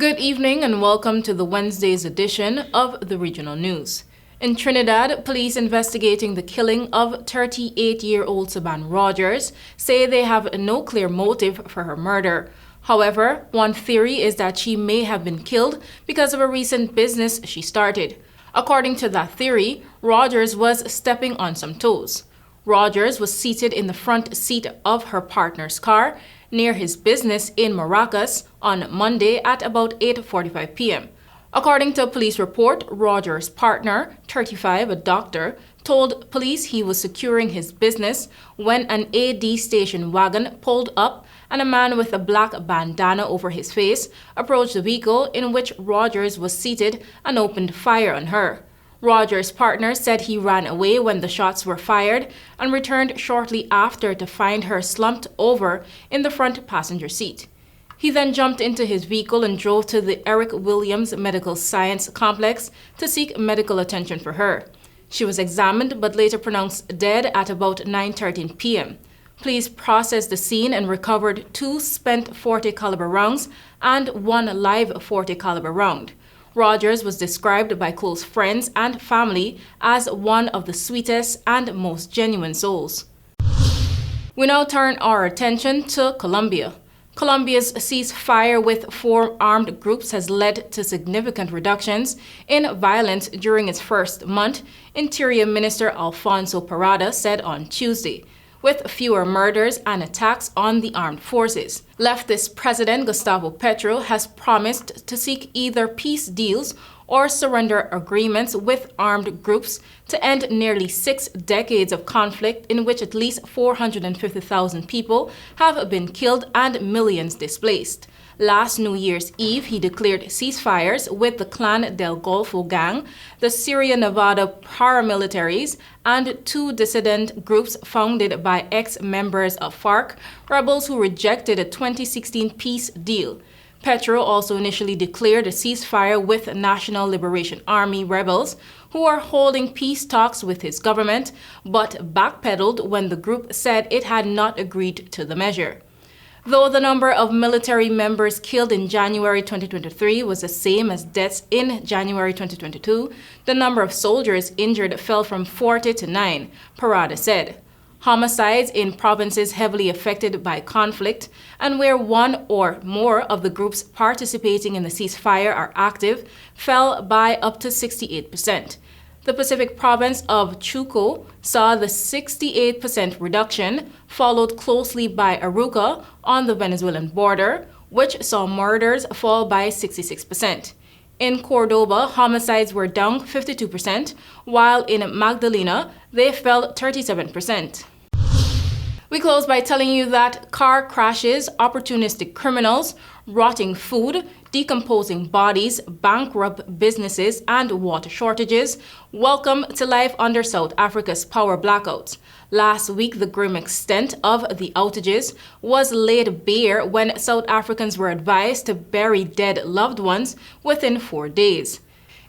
Good evening and welcome to the Wednesday's edition of the Regional News. In Trinidad, police investigating the killing of 38-year-old Saban Rogers say they have no clear motive for her murder. However, one theory is that she may have been killed because of a recent business she started. According to that theory, Rogers was stepping on some toes. Rogers was seated in the front seat of her partner's car near his business in Maracas on Monday at about 8:45 p.m. According to a police report, Rogers' partner, 35, a doctor, told police he was securing his business when an AD station wagon pulled up and a man with a black bandana over his face approached the vehicle in which Rogers was seated and opened fire on her. Rogers' partner said he ran away when the shots were fired and returned shortly after to find her slumped over in the front passenger seat. He then jumped into his vehicle and drove to the Eric Williams Medical Science Complex to seek medical attention for her. She was examined but later pronounced dead at about 9:13 p.m. Police processed the scene and recovered 2 spent .40 caliber rounds and 1 live .40 caliber round. Rogers was described by close friends and family as one of the sweetest and most genuine souls. We now turn our attention to Colombia. Colombia's ceasefire with 4 armed groups has led to significant reductions in violence during its first month, Interior Minister Alfonso Parada said on Tuesday, with fewer murders and attacks on the armed forces. Leftist President Gustavo Petro has promised to seek either peace deals or surrender agreements with armed groups to end nearly 6 decades of conflict in which at least 450,000 people have been killed and millions displaced. Last New Year's Eve, he declared ceasefires with the Clan del Golfo gang, the Syria-Nevada paramilitaries, and 2 dissident groups founded by ex-members of FARC, rebels who rejected a 2016 peace deal. Petro also initially declared a ceasefire with National Liberation Army rebels who are holding peace talks with his government, but backpedaled when the group said it had not agreed to the measure. Though the number of military members killed in January 2023 was the same as deaths in January 2022, the number of soldiers injured fell from 40 to 9, Parada said. Homicides in provinces heavily affected by conflict and where one or more of the groups participating in the ceasefire are active fell by up to 68%. The Pacific province of Chuco saw the 68% reduction, followed closely by Aruca on the Venezuelan border, which saw murders fall by 66%. In Cordoba, homicides were down 52%, while in Magdalena, they fell 37%. We close by telling you that car crashes, opportunistic criminals, rotting food, decomposing bodies, bankrupt businesses, and water shortages. Welcome to life under South Africa's power blackouts. Last week, the grim extent of the outages was laid bare when South Africans were advised to bury dead loved ones within 4 days.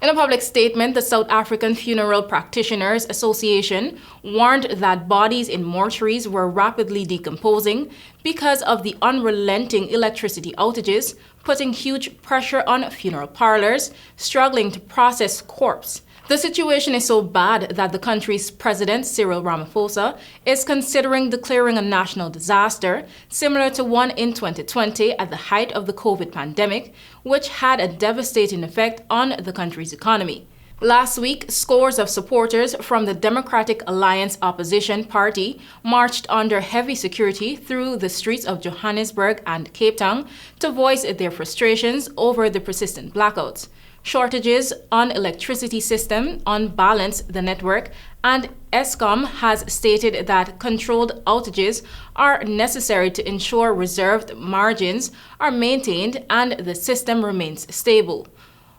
In a public statement, the South African Funeral Practitioners Association warned that bodies in mortuaries were rapidly decomposing because of the unrelenting electricity outages, putting huge pressure on funeral parlors struggling to process corpses. The situation is so bad that the country's president, Cyril Ramaphosa, is considering declaring a national disaster similar to one in 2020 at the height of the COVID pandemic, which had a devastating effect on the country's economy. Last week, scores of supporters from the Democratic Alliance opposition party marched under heavy security through the streets of Johannesburg and Cape Town to voice their frustrations over the persistent blackouts. Shortages on electricity system unbalance the network, and Eskom has stated that controlled outages are necessary to ensure reserved margins are maintained and the system remains stable.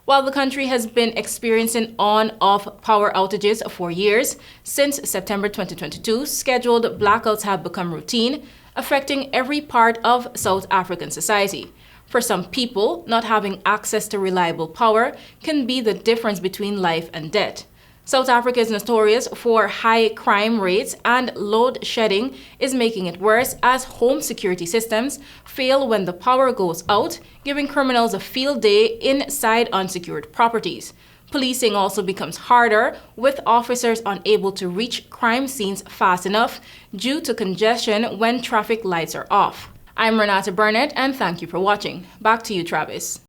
While the country has been experiencing on-off power outages for years, since September 2022, scheduled blackouts have become routine, affecting every part of South African society. For some people, not having access to reliable power can be the difference between life and death. South Africa is notorious for high crime rates, and load shedding is making it worse as home security systems fail when the power goes out, giving criminals a field day inside unsecured properties. Policing also becomes harder, with officers unable to reach crime scenes fast enough due to congestion when traffic lights are off. I'm Renata Burnett, and thank you for watching. Back to you, Travis.